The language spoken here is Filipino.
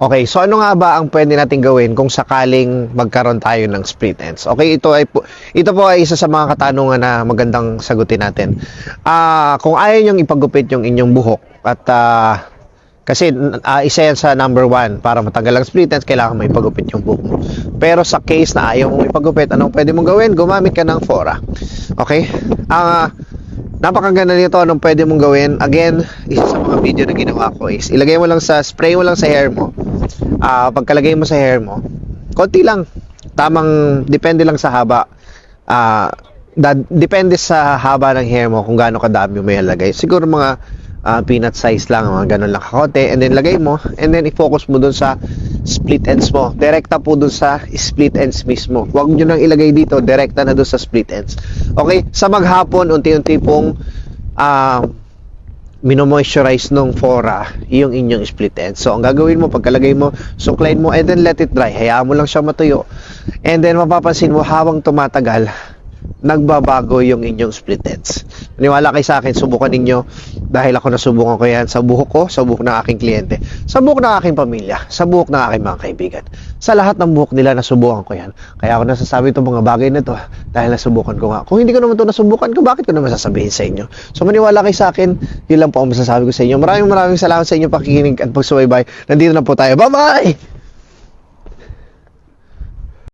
Okay, so ano nga ba ang pwede natin gawin kung sakaling magkaroon tayo ng split ends? Okay, ito po ay isa sa mga katanungan na magandang sagutin natin. Kung ayaw niyong ipagupit yung inyong buhok at kasi isa yan sa number 1 para matanggal ang split ends, kailangan mo ipagupit yung buhok mo. Pero sa case na ayaw mong ipagupit, anong pwede mong gawin? Gumamit ka ng Fora. Okay? Napakaganda nito. Anong pwede mong gawin? Again, isa sa mga video na ginawa ko is ilagay mo lang spray mo lang sa hair mo. Pagkalagay mo sa hair mo, konti lang. Depende lang sa haba. Depende sa haba ng hair mo kung gaano kadami mo ilalagay. Siguro mga peanut size lang, mga ganun lang kakote, and then lagay mo, and then i-focus mo dun sa split ends mo. Direkta po dun sa split ends mismo. Huwag nyo nang ilagay dito, direkta na dun sa split ends. Okay? Sa maghapon, unti-unti pong mino-moisturize nung Fora yung inyong split ends. So, ang gagawin mo, pagkalagay mo, suklayin mo, and then let it dry. Hayaan mo lang siya matuyo. And then, mapapansin mo, habang tumatagal, nagbabago yung inyong split ends. Maniwala kayo sa akin, subukan ninyo dahil ako nasubukan ko yan sa buhok ko, sa buhok ng aking kliyente, sa buhok ng aking pamilya, sa buhok ng aking mga kaibigan. Sa lahat ng buhok nila, nasubukan ko yan. Kaya ako nasasabi itong mga bagay na to dahil nasubukan ko nga. Kung hindi ko naman ito nasubukan ko, bakit ko naman sasabihin sa inyo? So maniwala kayo sa akin, yun lang po ang masasabi ko sa inyo. Maraming salamat sa inyo pakikinig at pagsubaybay. Nandito na po tayo. Bye-bye!